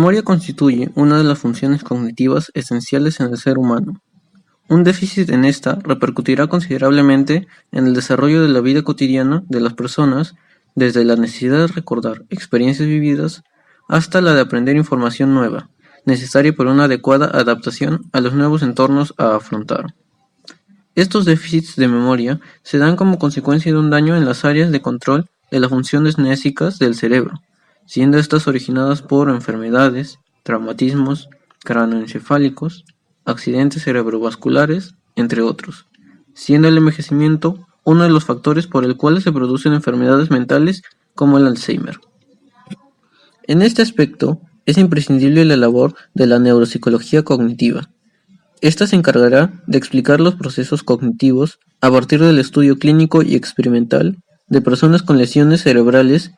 memoria constituye una de las funciones cognitivas esenciales en el ser humano. Un déficit en esta repercutirá considerablemente en el desarrollo de la vida cotidiana de las personas, desde la necesidad de recordar experiencias vividas hasta la de aprender información nueva, necesaria para una adecuada adaptación a los nuevos entornos a afrontar. Estos déficits de memoria se dan como consecuencia de un daño en las áreas de control de las funciones mnésicas del cerebro, siendo estas originadas por enfermedades, traumatismos cráneoencefálicos, accidentes cerebrovasculares, entre otros, siendo el envejecimiento uno de los factores por el cual se producen enfermedades mentales como el Alzheimer. En este aspecto, es imprescindible la labor de la neuropsicología cognitiva. Esta se encargará de explicar los procesos cognitivos a partir del estudio clínico y experimental de personas con lesiones cerebrales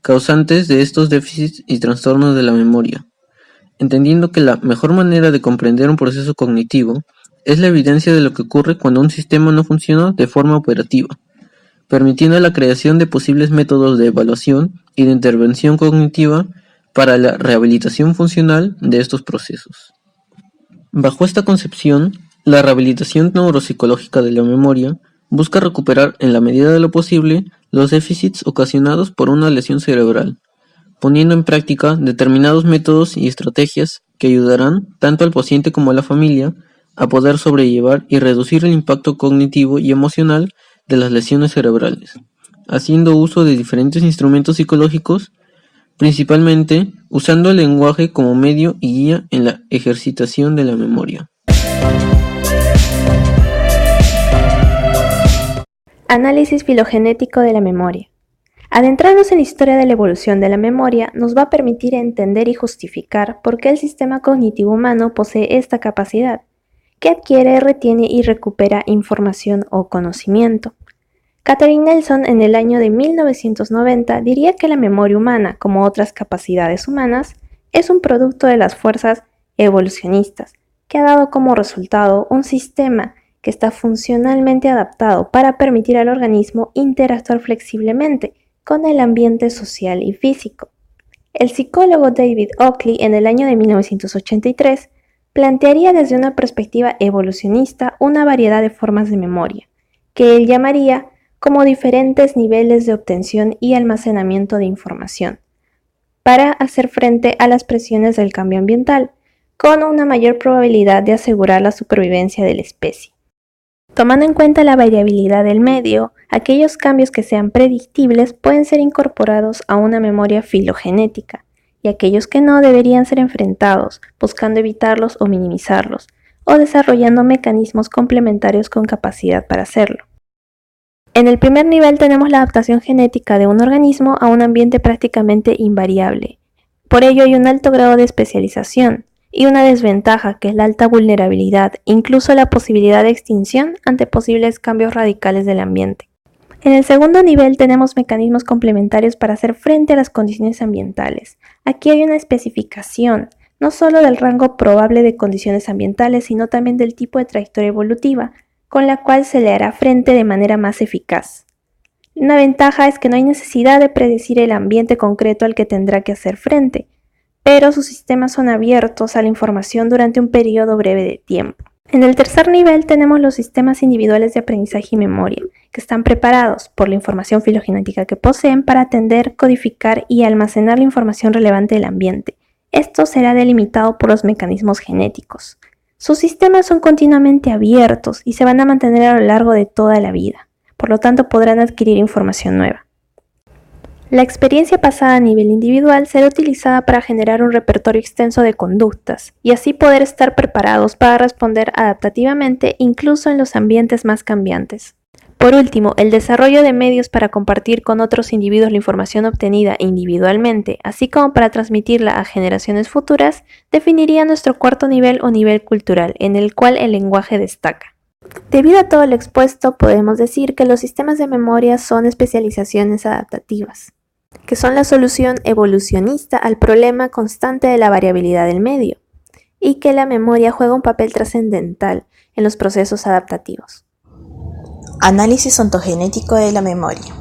causantes de estos déficits y trastornos de la memoria, entendiendo que la mejor manera de comprender un proceso cognitivo es la evidencia de lo que ocurre cuando un sistema no funciona de forma operativa, permitiendo la creación de posibles métodos de evaluación y de intervención cognitiva para la rehabilitación funcional de estos procesos. Bajo esta concepción, la rehabilitación neuropsicológica de la memoria busca recuperar en la medida de lo posible los déficits ocasionados por una lesión cerebral, poniendo en práctica determinados métodos y estrategias que ayudarán tanto al paciente como a la familia a poder sobrellevar y reducir el impacto cognitivo y emocional de las lesiones cerebrales, haciendo uso de diferentes instrumentos psicológicos, principalmente usando el lenguaje como medio y guía en la ejercitación de la memoria. Análisis filogenético de la memoria. Adentrarnos en la historia de la evolución de la memoria nos va a permitir entender y justificar por qué el sistema cognitivo humano posee esta capacidad, que adquiere, retiene y recupera información o conocimiento. Catherine Nelson, en el año de 1990, diría que la memoria humana, como otras capacidades humanas, es un producto de las fuerzas evolucionistas, que ha dado como resultado un sistema que está funcionalmente adaptado para permitir al organismo interactuar flexiblemente con el ambiente social y físico. El psicólogo David Oakley, en el año de 1983, plantearía desde una perspectiva evolucionista una variedad de formas de memoria, que él llamaría como diferentes niveles de obtención y almacenamiento de información, para hacer frente a las presiones del cambio ambiental, con una mayor probabilidad de asegurar la supervivencia de la especie. Tomando en cuenta la variabilidad del medio, aquellos cambios que sean predictibles pueden ser incorporados a una memoria filogenética, y aquellos que no deberían ser enfrentados, buscando evitarlos o minimizarlos, o desarrollando mecanismos complementarios con capacidad para hacerlo. En el primer nivel tenemos la adaptación genética de un organismo a un ambiente prácticamente invariable. Por ello hay un alto grado de especialización y una desventaja, que es la alta vulnerabilidad, incluso la posibilidad de extinción ante posibles cambios radicales del ambiente. En el segundo nivel tenemos mecanismos complementarios para hacer frente a las condiciones ambientales. Aquí hay una especificación, no solo del rango probable de condiciones ambientales, sino también del tipo de trayectoria evolutiva, con la cual se le hará frente de manera más eficaz. Una ventaja es que no hay necesidad de predecir el ambiente concreto al que tendrá que hacer frente, pero sus sistemas son abiertos a la información durante un periodo breve de tiempo. En el tercer nivel tenemos los sistemas individuales de aprendizaje y memoria, que están preparados por la información filogenética que poseen para atender, codificar y almacenar la información relevante del ambiente. Esto será delimitado por los mecanismos genéticos. Sus sistemas son continuamente abiertos y se van a mantener a lo largo de toda la vida, por lo tanto podrán adquirir información nueva. La experiencia pasada a nivel individual será utilizada para generar un repertorio extenso de conductas y así poder estar preparados para responder adaptativamente incluso en los ambientes más cambiantes. Por último, el desarrollo de medios para compartir con otros individuos la información obtenida individualmente, así como para transmitirla a generaciones futuras, definiría nuestro cuarto nivel o nivel cultural, en el cual el lenguaje destaca. Debido a todo lo expuesto, podemos decir que los sistemas de memoria son especializaciones adaptativas, que son la solución evolucionista al problema constante de la variabilidad del medio, y que la memoria juega un papel trascendental en los procesos adaptativos. Análisis ontogenético de la memoria.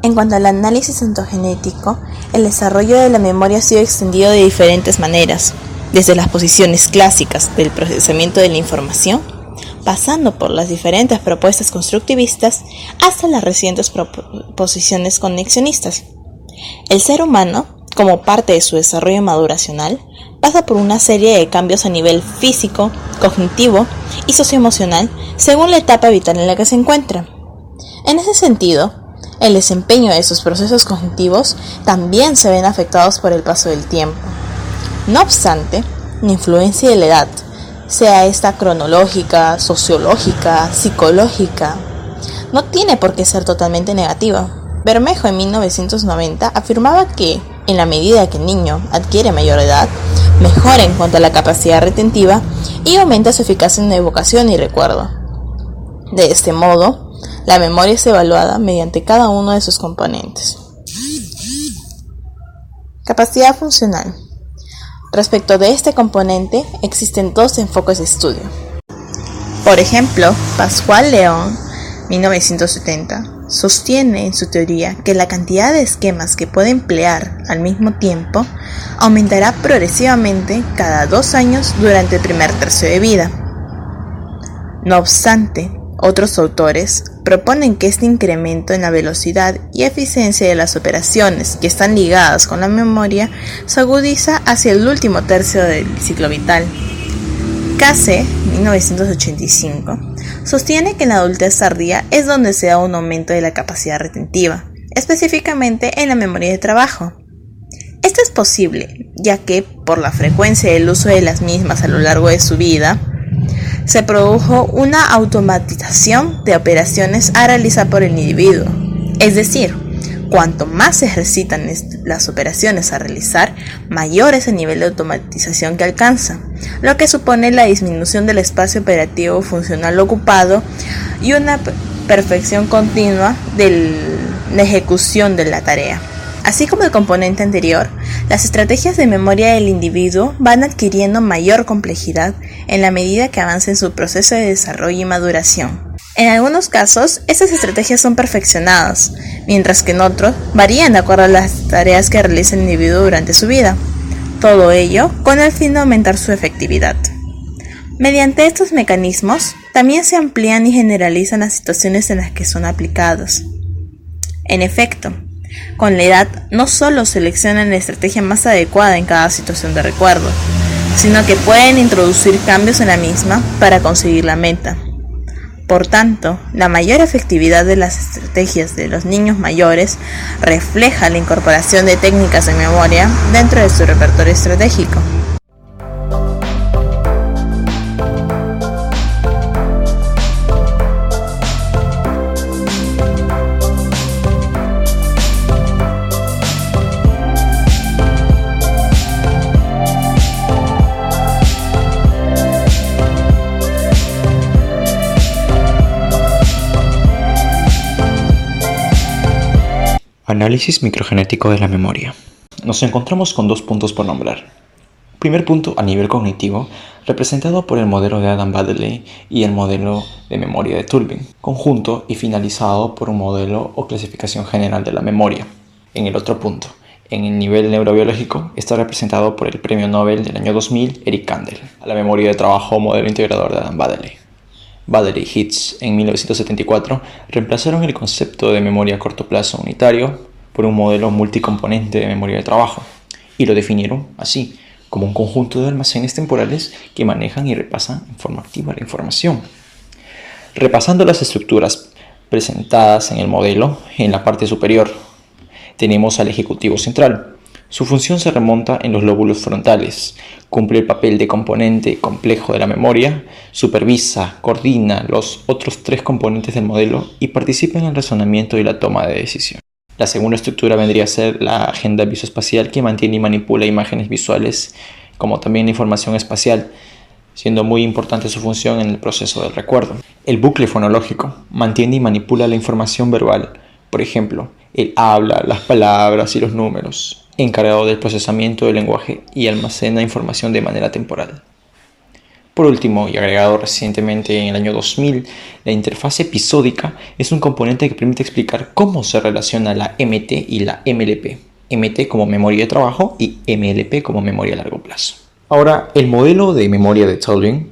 En cuanto al análisis ontogenético, el desarrollo de la memoria ha sido extendido de diferentes maneras, desde las posiciones clásicas del procesamiento de la información, pasando por las diferentes propuestas constructivistas hasta las recientes proposiciones conexionistas. El ser humano, como parte de su desarrollo maduracional, pasa por una serie de cambios a nivel físico, cognitivo y socioemocional según la etapa vital en la que se encuentra. En ese sentido, el desempeño de sus procesos cognitivos también se ven afectados por el paso del tiempo. No obstante, la influencia de la edad, sea esta cronológica, sociológica, psicológica, no tiene por qué ser totalmente negativa. Bermejo en 1990 afirmaba que, en la medida que el niño adquiere mayor edad, mejora en cuanto a la capacidad retentiva y aumenta su eficacia en evocación y recuerdo. De este modo, la memoria es evaluada mediante cada uno de sus componentes. Capacidad funcional. Respecto de este componente, existen dos enfoques de estudio. Por ejemplo, Pascual León, 1970, sostiene en su teoría que la cantidad de esquemas que puede emplear al mismo tiempo aumentará progresivamente cada 2 años durante el primer tercio de vida. No obstante, otros autores proponen que este incremento en la velocidad y eficiencia de las operaciones que están ligadas con la memoria se agudiza hacia el último tercio del ciclo vital. Case, 1985, sostiene que en la adultez tardía es donde se da un aumento de la capacidad retentiva, específicamente en la memoria de trabajo. Esto es posible, ya que, por la frecuencia del uso de las mismas a lo largo de su vida, se produjo una automatización de operaciones a realizar por el individuo. Es decir, cuanto más se ejercitan las operaciones a realizar, mayor es el nivel de automatización que alcanza, lo que supone la disminución del espacio operativo funcional ocupado y una perfección continua de la ejecución de la tarea. Así como el componente anterior, las estrategias de memoria del individuo van adquiriendo mayor complejidad en la medida que avanza en su proceso de desarrollo y maduración. En algunos casos, estas estrategias son perfeccionadas, mientras que en otros varían de acuerdo a las tareas que realiza el individuo durante su vida. Todo ello con el fin de aumentar su efectividad. Mediante estos mecanismos, también se amplían y generalizan las situaciones en las que son aplicados. En efecto, con la edad no solo seleccionan la estrategia más adecuada en cada situación de recuerdo, sino que pueden introducir cambios en la misma para conseguir la meta. Por tanto, la mayor efectividad de las estrategias de los niños mayores refleja la incorporación de técnicas de memoria dentro de su repertorio estratégico. Análisis microgenético de la memoria. Nos encontramos con 2 puntos por nombrar. Primer punto a nivel cognitivo, representado por el modelo de Adam-Baddeley y el modelo de memoria de Turbin, conjunto y finalizado por un modelo o clasificación general de la memoria. En el otro punto, en el nivel neurobiológico, está representado por el premio Nobel del año 2000, Eric Kandel, a la memoria de trabajo o modelo integrador de Adam-Baddeley. Baddeley y Hitz, en 1974, reemplazaron el concepto de memoria a corto plazo unitario por un modelo multicomponente de memoria de trabajo, y lo definieron así, como un conjunto de almacenes temporales que manejan y repasan en forma activa la información. Repasando las estructuras presentadas en el modelo, en la parte superior, tenemos al ejecutivo central. Su función se remonta en los lóbulos frontales, cumple el papel de componente complejo de la memoria, supervisa, coordina los otros 3 componentes del modelo y participa en el razonamiento y la toma de decisión. La segunda estructura vendría a ser la agenda visoespacial, que mantiene y manipula imágenes visuales, como también la información espacial, siendo muy importante su función en el proceso del recuerdo. El bucle fonológico mantiene y manipula la información verbal, por ejemplo, el habla, las palabras y los números, encargado del procesamiento del lenguaje y almacena información de manera temporal. Por último, y agregado recientemente en el año 2000, la interfaz episódica es un componente que permite explicar cómo se relaciona la MT y la MLP. MT como memoria de trabajo y MLP como memoria a largo plazo. Ahora, el modelo de memoria de Turing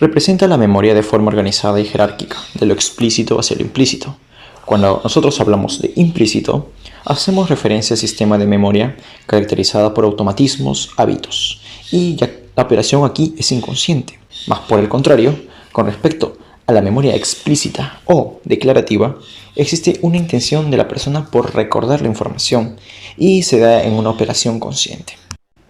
representa la memoria de forma organizada y jerárquica, de lo explícito hacia lo implícito. Cuando nosotros hablamos de implícito, hacemos referencia al sistema de memoria caracterizada por automatismos, hábitos, y ya la operación aquí es inconsciente. Más por el contrario, con respecto a la memoria explícita o declarativa, existe una intención de la persona por recordar la información y se da en una operación consciente.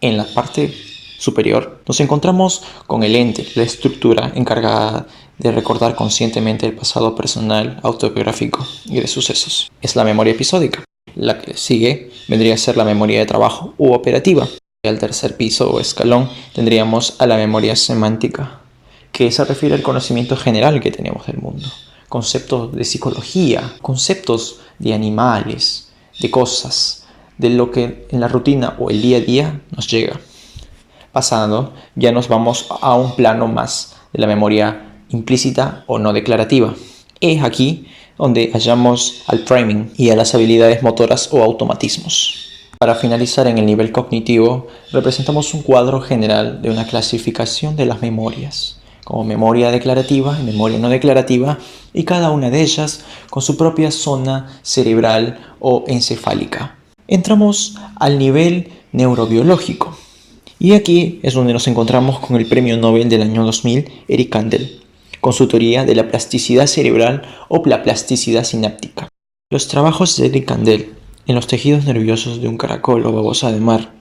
En la parte superior nos encontramos con el ente, la estructura encargada de recordar conscientemente el pasado personal, autobiográfico y de sucesos. Es la memoria episódica. La que sigue vendría a ser la memoria de trabajo u operativa. Y al tercer piso o escalón tendríamos a la memoria semántica, que se refiere al conocimiento general que tenemos del mundo. Conceptos de psicología, conceptos de animales, de cosas, de lo que en la rutina o el día a día nos llega. Pasando, ya nos vamos a un plano más de la memoria implícita o no declarativa. Es aquí donde hallamos al priming y a las habilidades motoras o automatismos. Para finalizar en el nivel cognitivo, representamos un cuadro general de una clasificación de las memorias, como memoria declarativa y memoria no declarativa, y cada una de ellas con su propia zona cerebral o encefálica. Entramos al nivel neurobiológico, y aquí es donde nos encontramos con el premio Nobel del año 2000, Eric Kandel, con su teoría de la plasticidad cerebral o la plasticidad sináptica. Los trabajos de Eric Kandel en los tejidos nerviosos de un caracol o babosa de mar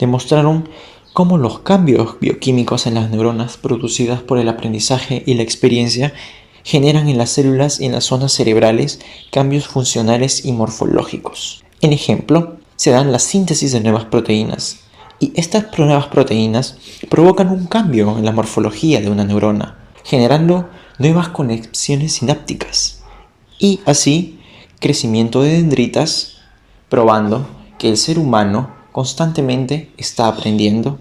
demostraron cómo los cambios bioquímicos en las neuronas producidas por el aprendizaje y la experiencia generan en las células y en las zonas cerebrales cambios funcionales y morfológicos. En ejemplo, se dan la síntesis de nuevas proteínas, y estas nuevas proteínas provocan un cambio en la morfología de una neurona, generando nuevas conexiones sinápticas y así crecimiento de dendritas, probando que el ser humano constantemente está aprendiendo.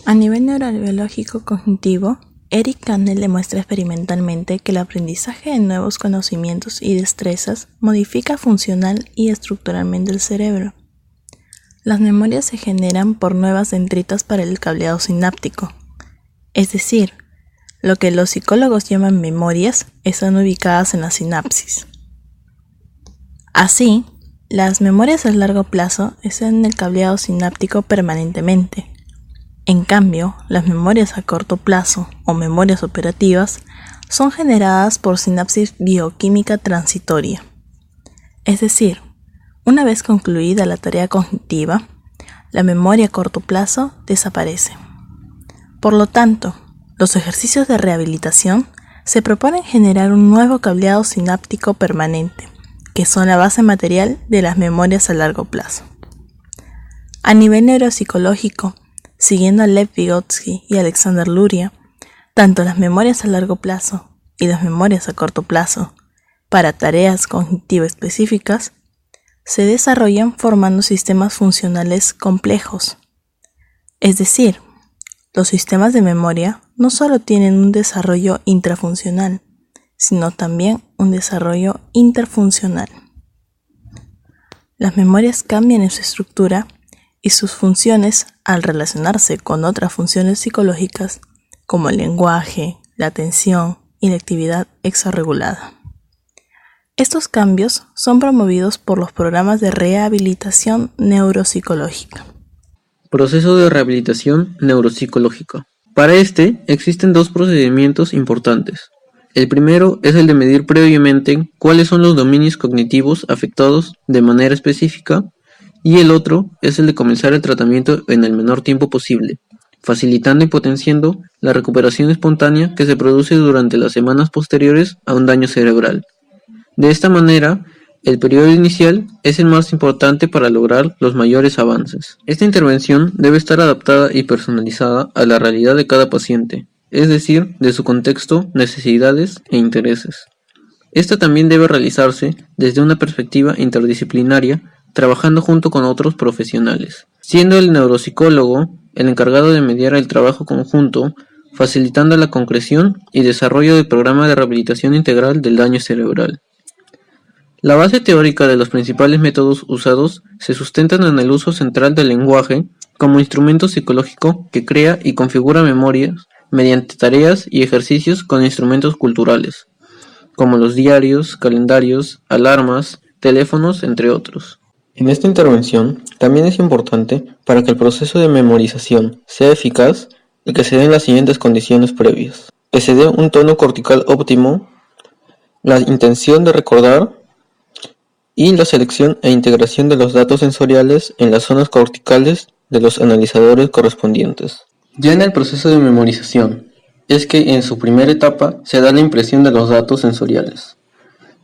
A nivel neurobiológico cognitivo, Eric Kandel demuestra experimentalmente que el aprendizaje de nuevos conocimientos y destrezas modifica funcional y estructuralmente el cerebro. Las memorias se generan por nuevas dendritas para el cableado sináptico, es decir, lo que los psicólogos llaman memorias están ubicadas en la sinapsis. Así, las memorias a largo plazo están en el cableado sináptico permanentemente. En cambio, las memorias a corto plazo o memorias operativas son generadas por sinapsis bioquímica transitoria. Es decir, una vez concluida la tarea cognitiva, la memoria a corto plazo desaparece. Por lo tanto, los ejercicios de rehabilitación se proponen generar un nuevo cableado sináptico permanente, que son la base material de las memorias a largo plazo. A nivel neuropsicológico, siguiendo a Lev Vygotsky y Alexander Luria, tanto las memorias a largo plazo y las memorias a corto plazo para tareas cognitivas específicas se desarrollan formando sistemas funcionales complejos. Es decir, los sistemas de memoria no solo tienen un desarrollo intrafuncional, sino también un desarrollo interfuncional. Las memorias cambian en su estructura y sus funciones al relacionarse con otras funciones psicológicas como el lenguaje, la atención y la actividad exarregulada. Estos cambios son promovidos por los programas de rehabilitación neuropsicológica. Proceso de rehabilitación neuropsicológica. Para este existen dos procedimientos importantes. El primero es el de medir previamente cuáles son los dominios cognitivos afectados de manera específica, y el otro es el de comenzar el tratamiento en el menor tiempo posible, facilitando y potenciando la recuperación espontánea que se produce durante las semanas posteriores a un daño cerebral. De esta manera, el periodo inicial es el más importante para lograr los mayores avances. Esta intervención debe estar adaptada y personalizada a la realidad de cada paciente, es decir, de su contexto, necesidades e intereses. Esta también debe realizarse desde una perspectiva interdisciplinaria, trabajando junto con otros profesionales, siendo el neuropsicólogo el encargado de mediar el trabajo conjunto facilitando la concreción y desarrollo del programa de rehabilitación integral del daño cerebral. La base teórica de los principales métodos usados se sustentan en el uso central del lenguaje como instrumento psicológico que crea y configura memorias mediante tareas y ejercicios con instrumentos culturales, como los diarios, calendarios, alarmas, teléfonos, entre otros. En esta intervención, también es importante, para que el proceso de memorización sea eficaz, el que se den las siguientes condiciones previas: que se dé un tono cortical óptimo, la intención de recordar y la selección e integración de los datos sensoriales en las zonas corticales de los analizadores correspondientes. Ya en el proceso de memorización, es que en su primera etapa se da la impresión de los datos sensoriales.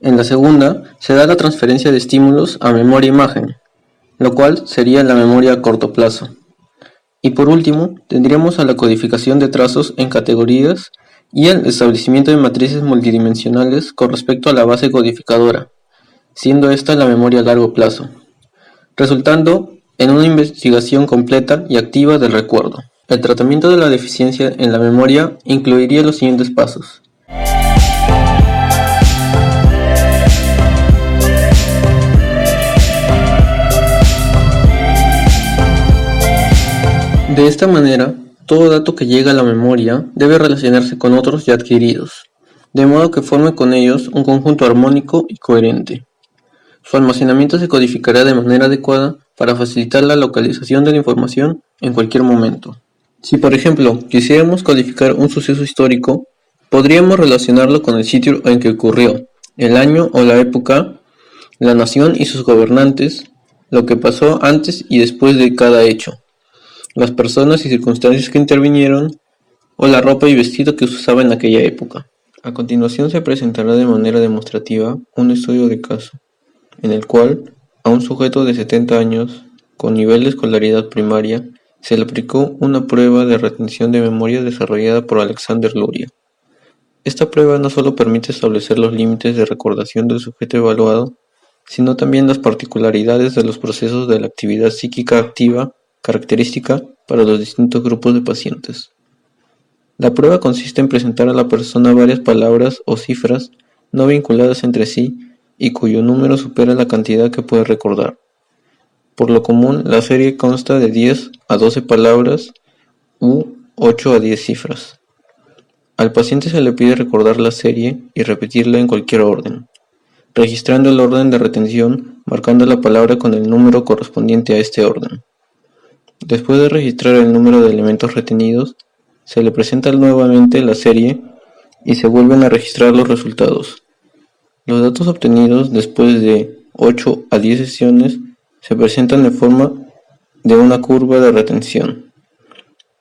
En la segunda, se da la transferencia de estímulos a memoria-imagen, lo cual sería la memoria a corto plazo. Y por último, tendríamos a la codificación de trazos en categorías y el establecimiento de matrices multidimensionales con respecto a la base codificadora, siendo esta la memoria a largo plazo, resultando en una investigación completa y activa del recuerdo. El tratamiento de la deficiencia en la memoria incluiría los siguientes pasos. De esta manera, todo dato que llega a la memoria debe relacionarse con otros ya adquiridos, de modo que forme con ellos un conjunto armónico y coherente. Su almacenamiento se codificará de manera adecuada para facilitar la localización de la información en cualquier momento. Si por ejemplo quisiéramos codificar un suceso histórico, podríamos relacionarlo con el sitio en que ocurrió, el año o la época, la nación y sus gobernantes, lo que pasó antes y después de cada hecho, las personas y circunstancias que intervinieron, o la ropa y vestido que se usaba en aquella época. A continuación se presentará de manera demostrativa un estudio de caso, en el cual a un sujeto de 70 años, con nivel de escolaridad primaria, se le aplicó una prueba de retención de memoria desarrollada por Alexander Luria. Esta prueba no solo permite establecer los límites de recordación del sujeto evaluado, sino también las particularidades de los procesos de la actividad psíquica activa característica para los distintos grupos de pacientes. La prueba consiste en presentar a la persona varias palabras o cifras no vinculadas entre sí y cuyo número supera la cantidad que puede recordar. Por lo común, la serie consta de 10 a 12 palabras u 8 a 10 cifras. Al paciente se le pide recordar la serie y repetirla en cualquier orden, registrando el orden de retención, marcando la palabra con el número correspondiente a este orden. Después de registrar el número de elementos retenidos, se le presenta nuevamente la serie y se vuelven a registrar los resultados. Los datos obtenidos después de 8 a 10 sesiones se presentan en forma de una curva de retención.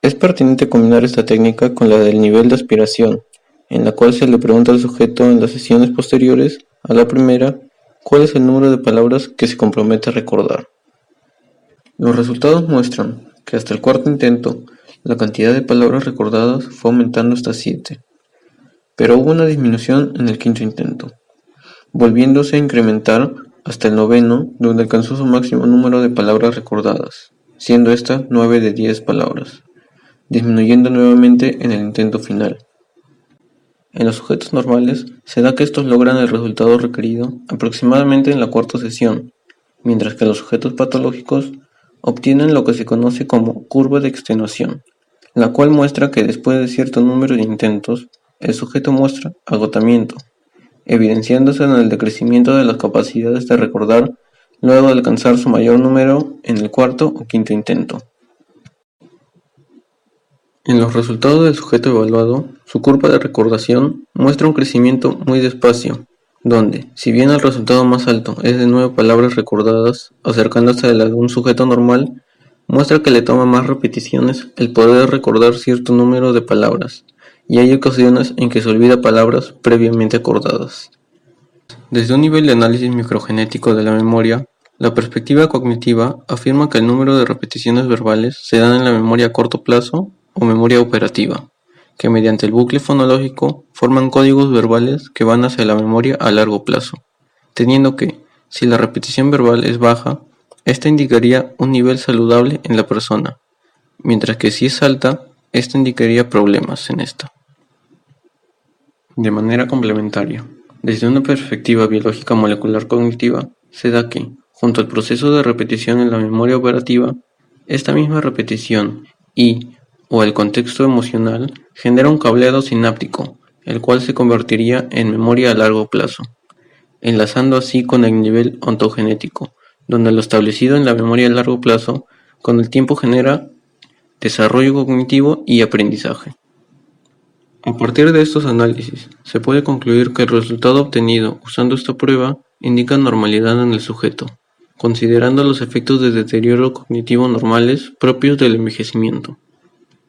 Es pertinente combinar esta técnica con la del nivel de aspiración, en la cual se le pregunta al sujeto en las sesiones posteriores a la primera cuál es el número de palabras que se compromete a recordar. Los resultados muestran que hasta el cuarto intento la cantidad de palabras recordadas fue aumentando hasta 7, pero hubo una disminución en el quinto intento, volviéndose a incrementar hasta el noveno, donde alcanzó su máximo número de palabras recordadas, siendo esta 9 de 10 palabras, disminuyendo nuevamente en el intento final. En los sujetos normales se da que estos logran el resultado requerido aproximadamente en la cuarta sesión, mientras que los sujetos patológicos obtienen lo que se conoce como curva de extenuación, la cual muestra que después de cierto número de intentos, el sujeto muestra agotamiento, evidenciándose en el decrecimiento de las capacidades de recordar luego de alcanzar su mayor número en el cuarto o quinto intento. En los resultados del sujeto evaluado, su curva de recordación muestra un crecimiento muy despacio, donde, si bien el resultado más alto es de 9 palabras recordadas, acercándose a la de un sujeto normal, muestra que le toma más repeticiones el poder recordar cierto número de palabras, y hay ocasiones en que se olvida palabras previamente acordadas. Desde un nivel de análisis microgenético de la memoria, la perspectiva cognitiva afirma que el número de repeticiones verbales se dan en la memoria a corto plazo o memoria operativa, que mediante el bucle fonológico forman códigos verbales que van hacia la memoria a largo plazo, teniendo que, si la repetición verbal es baja, esta indicaría un nivel saludable en la persona, mientras que si es alta, esto indicaría problemas en esta. De manera complementaria, desde una perspectiva biológica molecular cognitiva, se da que, junto al proceso de repetición en la memoria operativa, esta misma repetición o el contexto emocional genera un cableado sináptico, el cual se convertiría en memoria a largo plazo, enlazando así con el nivel ontogenético, donde lo establecido en la memoria a largo plazo con el tiempo genera desarrollo cognitivo y aprendizaje. A partir de estos análisis, se puede concluir que el resultado obtenido usando esta prueba indica normalidad en el sujeto, considerando los efectos de deterioro cognitivo normales propios del envejecimiento.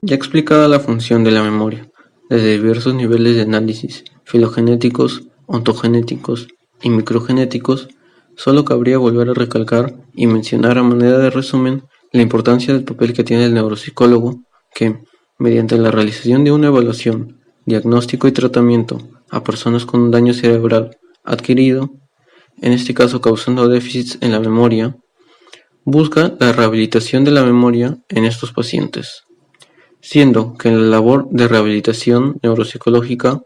Ya explicada la función de la memoria, desde diversos niveles de análisis, filogenéticos, ontogenéticos y microgenéticos, solo cabría volver a recalcar y mencionar a manera de resumen la importancia del papel que tiene el neuropsicólogo, que, mediante la realización de una evaluación, diagnóstico y tratamiento a personas con un daño cerebral adquirido, en este caso causando déficits en la memoria, busca la rehabilitación de la memoria en estos pacientes, siendo que en la labor de rehabilitación neuropsicológica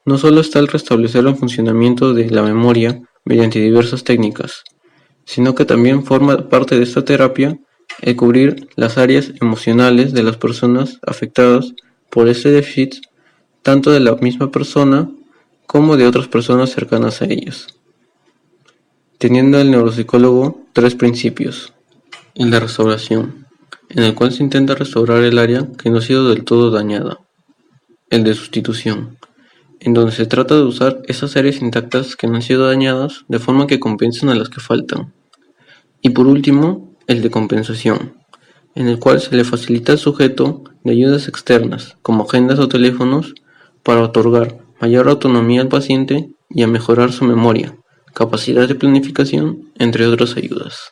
no solo está el restablecer el funcionamiento de la memoria mediante diversas técnicas, sino que también forma parte de esta terapia el cubrir las áreas emocionales de las personas afectadas por este déficit, tanto de la misma persona como de otras personas cercanas a ellas. Teniendo el neuropsicólogo 3 principios: el de restauración, en el cual se intenta restaurar el área que no ha sido del todo dañada; el de sustitución, en donde se trata de usar esas áreas intactas que no han sido dañadas de forma que compensen a las que faltan; y por último, el de compensación, en el cual se le facilita al sujeto de ayudas externas, como agendas o teléfonos, para otorgar mayor autonomía al paciente y a mejorar su memoria, capacidad de planificación, entre otras ayudas.